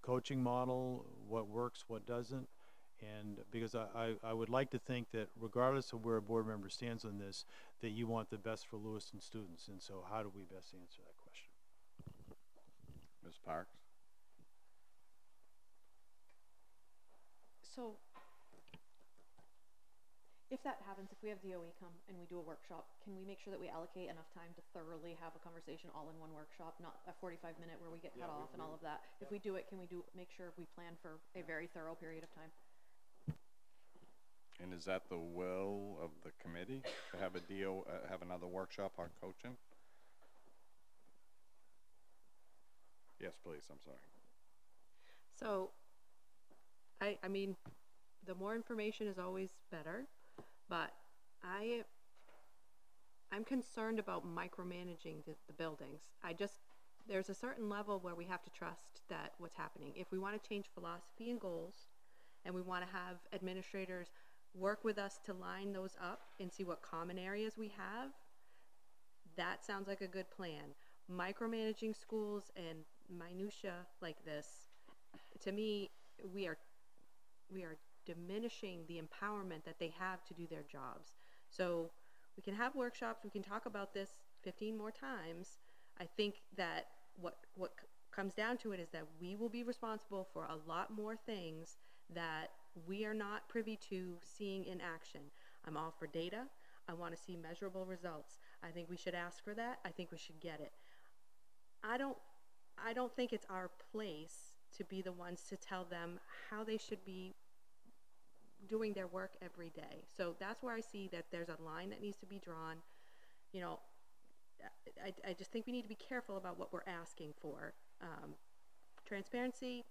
coaching model, what works, what doesn't. And because I would like to think that regardless of where a board member stands on this, that you want the best for Lewiston students. And so how do we best answer that question? Ms. Parks? So if that happens, if we have DOE come and we do a workshop, can we make sure that we allocate enough time to thoroughly have a conversation all in one workshop, not a 45-minute where we get cut off and all of that? If we do it, can we make sure we plan for a very thorough period of time? And is that the will of the committee to have have another workshop on coaching? Yes, please. I'm sorry. So, I mean, the more information is always better, but I'm concerned about micromanaging the buildings. There's a certain level where we have to trust that what's happening. If we want to change philosophy and goals, and we want to have administrators work with us to line those up and see what common areas we have, that sounds like a good plan. Micromanaging schools and minutia like this, to me, we are diminishing the empowerment that they have to do their jobs. So we can have workshops, we can talk about this 15 more times. I think that what comes down to it is that we will be responsible for a lot more things that we are not privy to seeing in action. I'm all for data. I want to see measurable results. I think we should ask for that. I think we should get it. I don't think it's our place to be the ones to tell them how they should be doing their work every day. So that's where I see that there's a line that needs to be drawn. You know, I just think we need to be careful about what we're asking for. Transparency,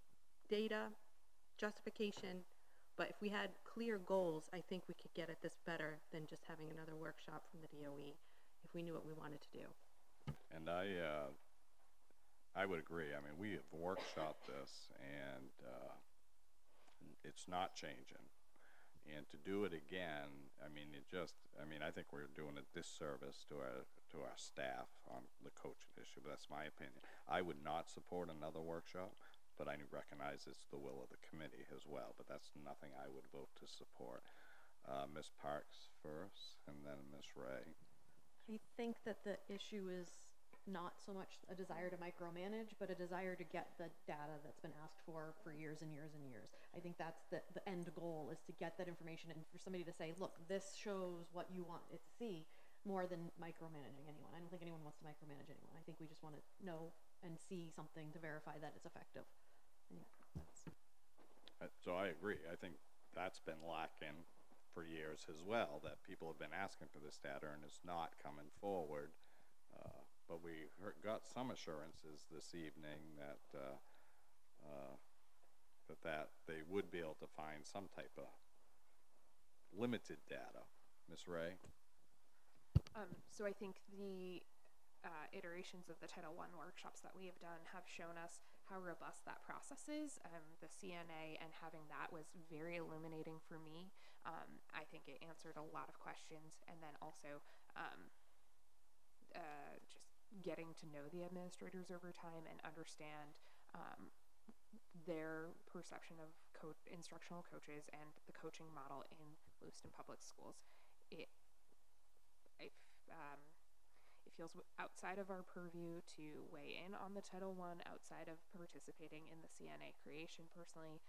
data, justification, but if we had clear goals, I think we could get at this better than just having another workshop from the DOE if we knew what we wanted to do. And I would agree. I mean, we have workshopped this, and it's not changing. And to do it again, I mean, I think we're doing a disservice to our staff on the coaching issue, but that's my opinion. I would not support another workshop, but I recognize it's the will of the committee as well, but that's nothing I would vote to support. Ms. Parks first, and then Ms. Ray. I think that the issue is not so much a desire to micromanage, but a desire to get the data that's been asked for years and years and years. I think that's the end goal, is to get that information and for somebody to say, look, this shows what you want it to see, more than micromanaging anyone. I don't think anyone wants to micromanage anyone. I think we just want to know and see something to verify that it's effective. So I agree. I think that's been lacking for years as well, that people have been asking for this data and it's not coming forward. But we got some assurances this evening that that they would be able to find some type of limited data. Ms. Ray? So I think the iterations of the Title I workshops that we have done have shown us how robust that process is. The CNA and having that was very illuminating for me. I think it answered a lot of questions, and then also just getting to know the administrators over time and understand their perception of instructional coaches and the coaching model in Lewiston Public Schools. It feels outside of our purview to weigh in on the Title I, outside of participating in the CNA creation personally.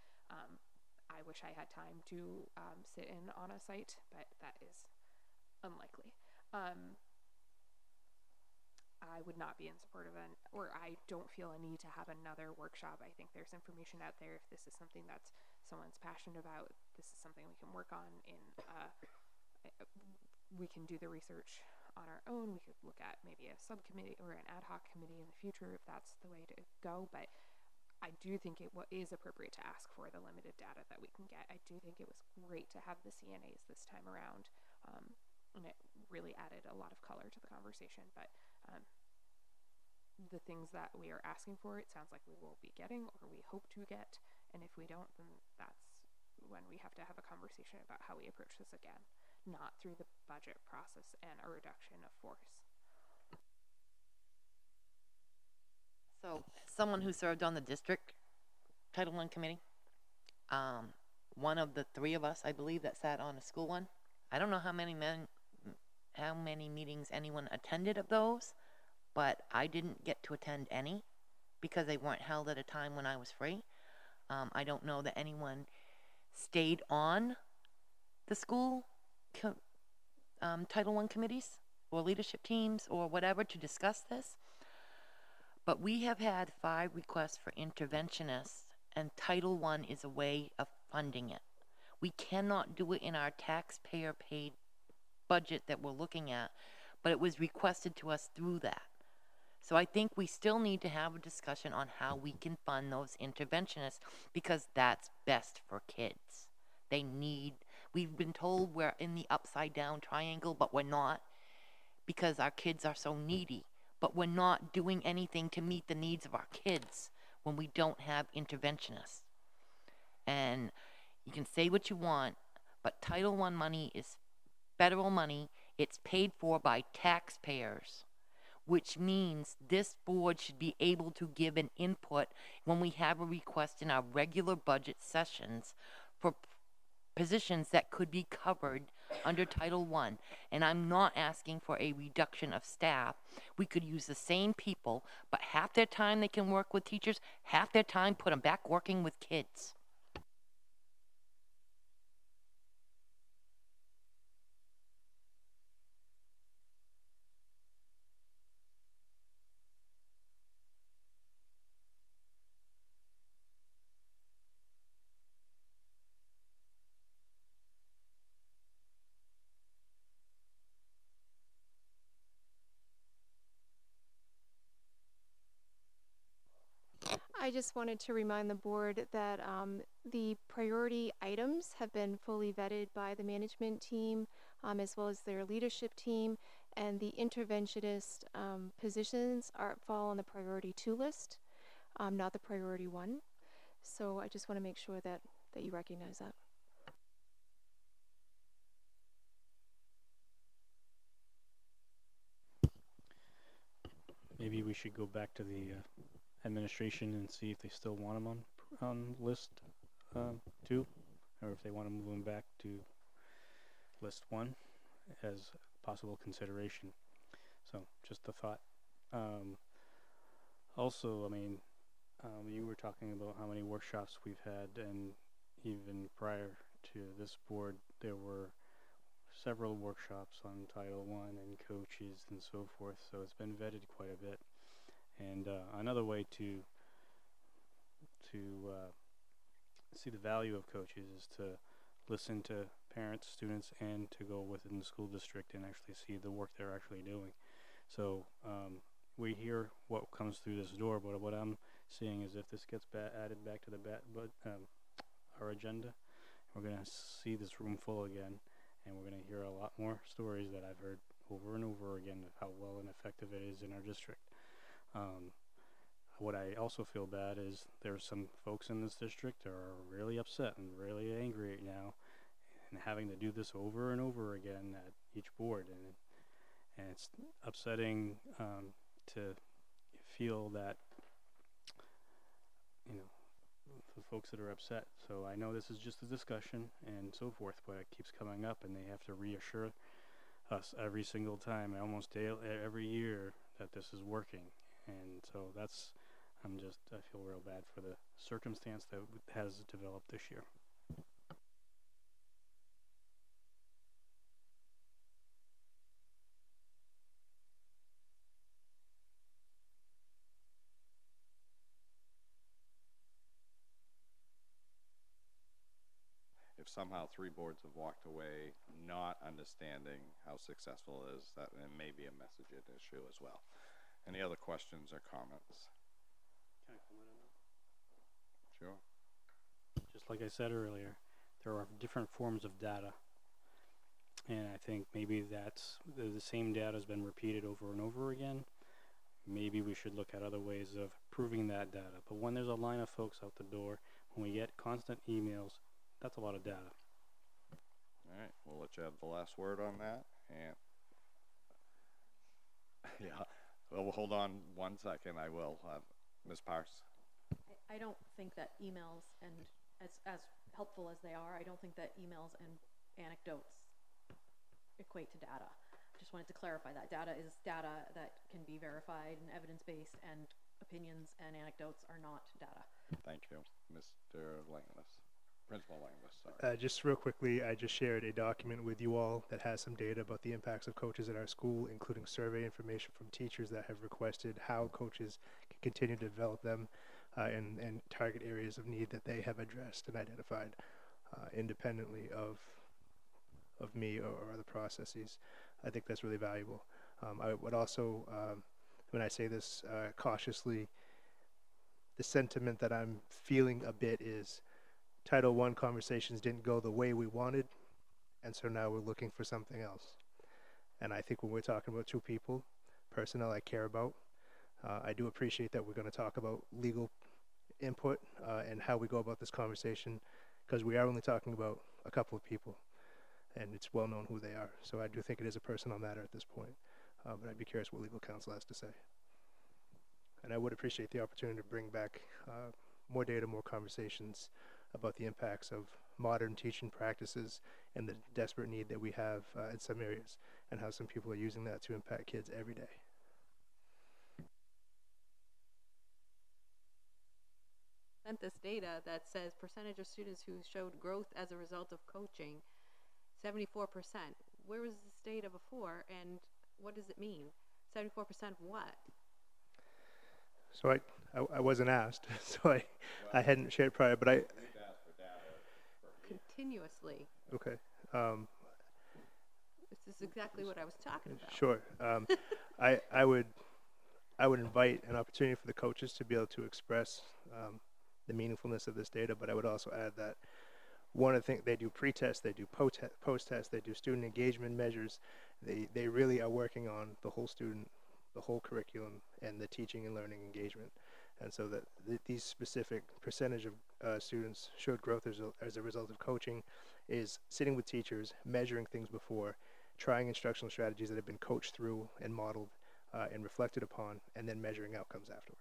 I wish I had time to sit in on a site, but that is unlikely. I would not be in support of or I don't feel a need to have another workshop. I think there's information out there. If this is something that's someone's passionate about, this is something we can work on we can do the research on our own. We could look at maybe a subcommittee or an ad hoc committee in the future if that's the way to go. But I do think it is appropriate to ask for the limited data that we can get. I do think it was great to have the CNAs this time around, and it really added a lot of color to the conversation. But the things that we are asking for, it sounds like we will be getting, or we hope to get. And if we don't, then that's when we have to have a conversation about how we approach this again, not through the budget process and a reduction of force. So, as someone who served on the district Title I committee. One of the three of us, I believe, that sat on a school one. I don't know how many meetings anyone attended of those, but I didn't get to attend any because they weren't held at a time when I was free. I don't know that anyone stayed on the school Title I committees or leadership teams or whatever to discuss this. But we have had 5 requests for interventionists, and Title I is a way of funding it. We cannot do it in our taxpayer paid budget that we're looking at, but it was requested to us through that. So I think we still need to have a discussion on how we can fund those interventionists because that's best for kids. We've been told we're in the upside down triangle, but we're not because our kids are so needy. But we're not doing anything to meet the needs of our kids when we don't have interventionists. And you can say what you want, but Title I money is federal money. It's paid for by taxpayers, which means this board should be able to give an input when we have a request in our regular budget sessions for positions that could be covered under Title I. And I'm not asking for a reduction of staff. We could use the same people, but half their time they can work with teachers, half their time put them back working with kids. I just wanted to remind the board that the priority items have been fully vetted by the management team as well as their leadership team, and the interventionist positions fall on the priority 2 list, not the priority 1. So I just want to make sure that you recognize that. Maybe we should go back to the administration and see if they still want them on list 2, or if they want to move them back to list 1 as possible consideration. So just a thought. Also, I mean, you were talking about how many workshops we've had, and even prior to this board, there were several workshops on Title I and coaches and so forth, so it's been vetted quite a bit. And another way to see the value of coaches is to listen to parents, students, and to go within the school district and actually see the work they're actually doing. So we hear what comes through this door, but what I'm seeing is if this gets added back to the our agenda, we're going to see this room full again, and we're going to hear a lot more stories that I've heard over and over again of how well and effective it is in our district. What I also feel bad is there's some folks in this district that are really upset and really angry right now, and having to do this over and over again at each board, and it's upsetting to feel that, you know, the folks that are upset. So I know this is just a discussion and so forth, but it keeps coming up, and they have to reassure us every single time, almost every year, that this is working. And so I feel real bad for the circumstance that has developed this year. If somehow 3 boards have walked away not understanding how successful it is, that it may be a message issue as well. Any other questions or comments? Can I comment on that? Sure. Just like I said earlier, there are different forms of data, and I think maybe that's the same data has been repeated over and over again. Maybe we should look at other ways of proving that data. But when there's a line of folks out the door, when we get constant emails, that's a lot of data. All right, we'll let you have the last word on that. And yeah, well, hold on one second. I will have Ms. Parks. I don't think that emails and as helpful as they are, I don't think that emails and anecdotes equate to data. Just wanted to clarify that data is data that can be verified and evidence-based, and opinions and anecdotes are not data. Thank you, Mr. Langless. Principal Langless, sorry. Just real quickly, I just shared a document with you all that has some data about the impacts of coaches at our school, including survey information from teachers that have requested how coaches can continue to develop them and target areas of need that they have addressed and identified independently of me or other processes. I think that's really valuable. I would also, when I say this cautiously, the sentiment that I'm feeling a bit is Title I conversations didn't go the way we wanted, and so now we're looking for something else. And I think when we're talking about two people, personnel I care about, I do appreciate that we're going to talk about legal input and how we go about this conversation, because we are only talking about a couple of people, and it's well known who they are. So I do think it is a personal matter at this point, but I'd be curious what legal counsel has to say. And I would appreciate the opportunity to bring back more data, more conversations about the impacts of modern teaching practices and the desperate need that we have in some areas, and how some people are using that to impact kids every day. Sent this data that says percentage of students who showed growth as a result of coaching, 74%. Where was this data before, and what does it mean? 74% of what? So I wasn't asked, so I hadn't shared prior, but We've asked for data for Continuously. okay. This is exactly what I was talking about. Sure. I would invite an opportunity for the coaches to be able to express the meaningfulness of this data, but I would also add that one of the things, they do pre-test, they do post-test, they do student engagement measures. They really are working on the whole student, the whole curriculum, and the teaching and learning engagement. And so that these specific percentage of students showed growth as a result of coaching is sitting with teachers, measuring things before, trying instructional strategies that have been coached through and modeled and reflected upon, and then measuring outcomes afterwards.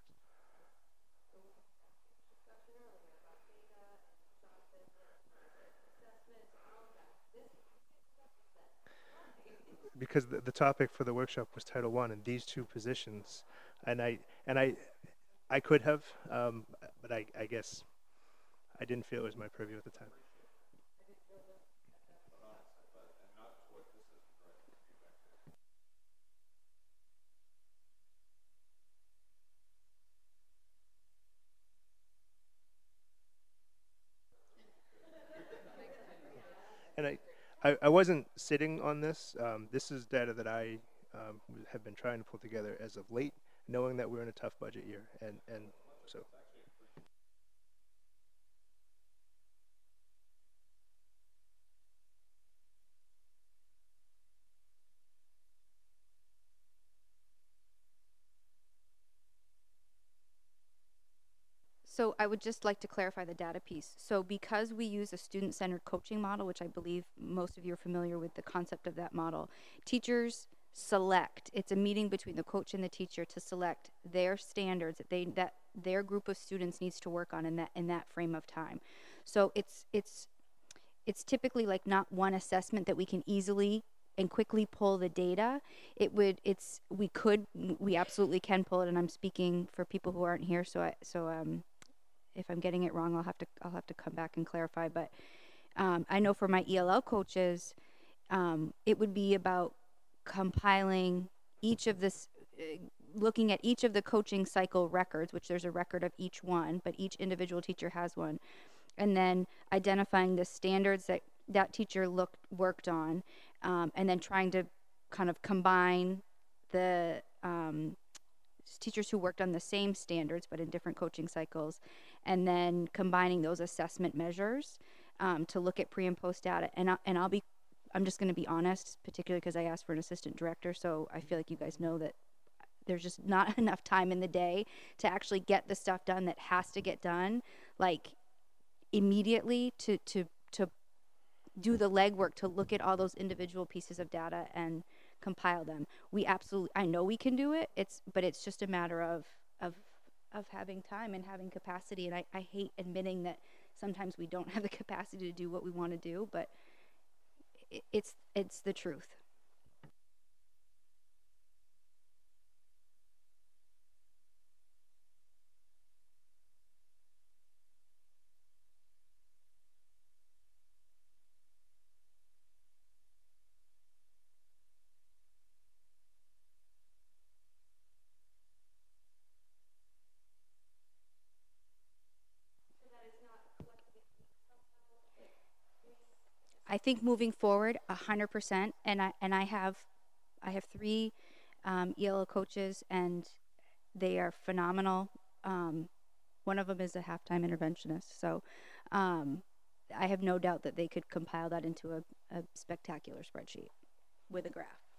Because the topic for the workshop was Title I and these two positions, and I could have, but I guess I didn't feel it was my purview at the time. And I wasn't sitting on this. This is data that I have been trying to pull together as of late, knowing that we're in a tough budget year, and so. So I would just like to clarify the data piece. So because we use a student-centered coaching model, which I believe most of you are familiar with the concept of that model, teachers select, it's a meeting between the coach and the teacher to select their standards that their group of students needs to work on in that frame of time. So it's typically like not one assessment that we can easily and quickly pull the data. We absolutely can pull it, and I'm speaking for people who aren't here, so if I'm getting it wrong, I'll have to come back and clarify. But I know for my ELL coaches, it would be about compiling each of this, looking at each of the coaching cycle records, which there's a record of each one, but each individual teacher has one, and then identifying the standards that teacher worked on, and then trying to kind of combine the teachers who worked on the same standards but in different coaching cycles, and then combining those assessment measures to look at pre and post data. And I'm just going to be honest, particularly because I asked for an assistant director, so I feel like you guys know that there's just not enough time in the day to actually get the stuff done that has to get done, like immediately, to do the legwork to look at all those individual pieces of data and compile them. I know we can do it. But it's just a matter of of having time and having capacity. And I hate admitting that sometimes we don't have the capacity to do what we want to do, but it's the truth. I think moving forward, 100%, and I have 3 ELO coaches, and they are phenomenal. One of them is a halftime interventionist, so I have no doubt that they could compile that into a spectacular spreadsheet with a graph.